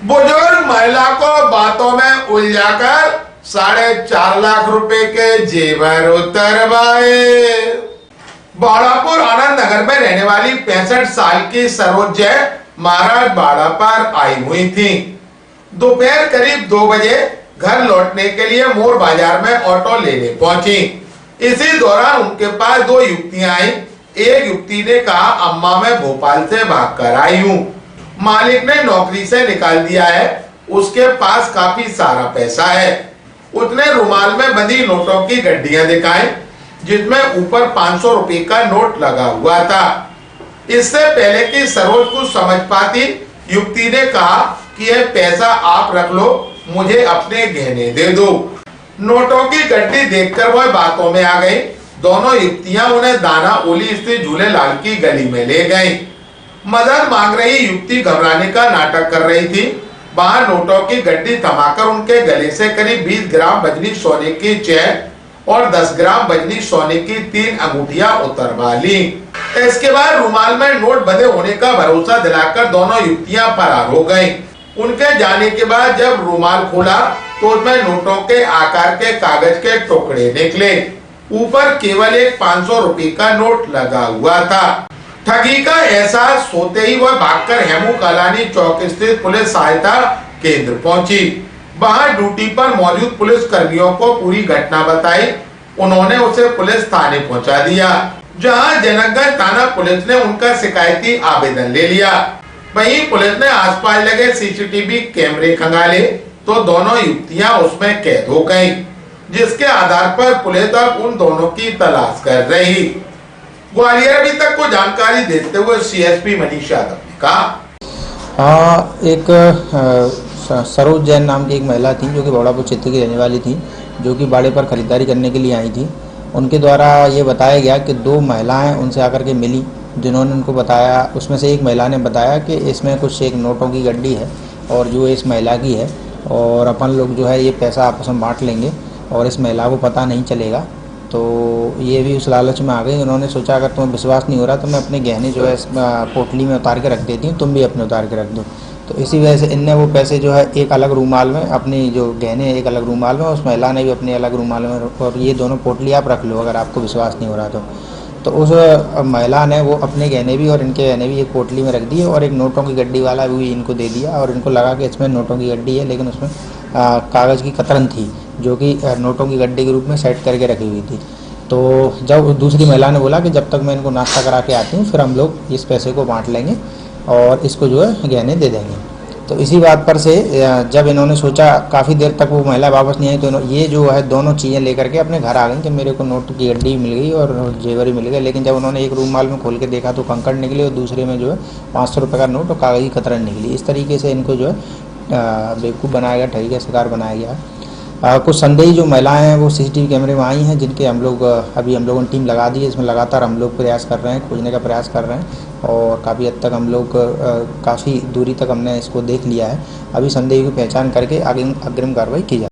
बुजुर्ग महिला को बातों में उलझाकर 4.5 लाख रुपए के जेवर उतरवाए। बाड़ापुर आनंद नगर में रहने वाली 65 साल की सरोज जय महाराज बाड़ा पर आई हुई थी। दोपहर करीब 2 बजे घर लौटने के लिए मोर बाजार में ऑटो लेने पहुंची। इसी दौरान उनके पास 2 युवतियां आई। एक युवती ने कहा, अम्मा मैं भोपाल से भागकर आई हूँ, मालिक ने नौकरी से निकाल दिया है, उसके पास काफी सारा पैसा है। उसने रुमाल में बंधी नोटों की गड्डियां दिखाई जिसमें ऊपर 500 रुपए का नोट लगा हुआ था। इससे पहले कि सरोज को समझ पाती, युवती ने कहा कि यह पैसा आप रख लो, मुझे अपने गहने दे दो। नोटों की गड्डी देखकर वह बातों में आ गई। दोनों युवतियां उन्हें दाना ओली स्थित झूलेलाल की गली में ले गईं। मदद मांग रही युवती घबराने का नाटक कर रही थी। बाहर नोटों की गड्डी थमाकर उनके गले से करीब 20 ग्राम वजनी सोने की चेन और 10 ग्राम वजनी सोने की 3 अंगूठियां उतरवा ली। इसके बाद रुमाल में नोट बंधे होने का भरोसा दिलाकर दोनों युवतियां फरार हो गईं। उनके जाने के बाद जब रुमाल खोला तो उसमें नोटों के आकार के कागज के टुकड़े निकले। ऊपर केवल एक 500 रुपए का नोट लगा हुआ था। ठगी का एहसास होते ही वह भागकर हेमू कालानी चौक स्थित पुलिस सहायता केंद्र पहुंची। वहां ड्यूटी पर मौजूद पुलिस कर्मियों को पूरी घटना बताई। उन्होंने उसे पुलिस थाने पहुंचा दिया, जहां जनकगंज थाना पुलिस ने उनका शिकायती आवेदन ले लिया। वहीं पुलिस ने आसपास लगे सीसीटीवी कैमरे खंगाले तो दोनों युवतियां उसमें कैद हो गयी, जिसके आधार पर पुलिस अब उन दोनों की तलाश कर रही। ग्वालियर अभी तक को जानकारी देते हुए सीएसपी मनीष यादव ने कहा, एक सरोज जैन नाम की एक महिला थी जो कि बाड़ापुर क्षेत्र की रहने वाली थी, जो कि बाड़े पर खरीदारी करने के लिए आई थी। उनके द्वारा ये बताया गया कि 2 महिलाएं उनसे आकर के मिली, जिन्होंने उनको बताया, उसमें से एक महिला ने बताया कि इसमें कुछ एक नोटों की गड्डी है और जो इस महिला की है, और अपन लोग जो है ये पैसा आपस में बांट लेंगे और इस महिला को पता नहीं चलेगा। तो ये भी उस लालच में आ गई। उन्होंने सोचा अगर तुम्हें विश्वास नहीं हो रहा तो मैं अपने गहने जो है पोटली में उतार के रख देती हूँ, तुम भी अपने उतार के रख दो। तो इसी वजह से इनने वो पैसे जो है एक अलग रूमाल में, अपनी जो गहने एक अलग रूमाल में, उस महिला ने भी अपने अलग रूमाल में, और ये दोनों पोटली आप रख लो अगर आपको विश्वास नहीं हो रहा तो उस महिला ने वो अपने गहने भी और इनके गहने भी एक पोटली में रख दिए और एक नोटों की गड्डी वाला भी इनको दे दिया। और इनको लगा कि इसमें नोटों की गड्डी है, लेकिन उसमें कागज़ की कतरन थी जो कि नोटों की गड्डी के रूप में सेट करके रखी हुई थी। तो जब दूसरी महिला ने बोला कि जब तक मैं इनको नाश्ता करा के आती हूँ फिर हम लोग इस पैसे को बांट लेंगे और इसको जो है गहने दे देंगे। तो इसी बात पर से जब इन्होंने सोचा, काफ़ी देर तक वो महिला वापस नहीं आई, तो ये जो है दोनों चीज़ें लेकर के अपने घर आ गई कि मेरे को नोट की गड्डी मिल गई और जेवर ही मिल गए। लेकिन जब उन्होंने एक रूमाल में खोल के देखा तो कंकड़ निकले और दूसरे में जो है 500 रुपये का नोट और कागज़ी कतरन निकली। इस तरीके से इनको जो है बेवकूफ़ बनाया गया, ठगी का शिकार बनाया गया। कुछ संदेही जो महिलाएं हैं वो सीसीटीवी कैमरे में आई हैं, जिनके हम लोग अभी हम लोगों ने टीम लगा दी है। इसमें लगातार हम लोग प्रयास कर रहे हैं, खोजने का प्रयास कर रहे हैं और काफ़ी हद तक हम लोग काफ़ी दूरी तक हमने इसको देख लिया है। अभी संदेही की पहचान करके आगे अग्रिम कार्रवाई की जाए।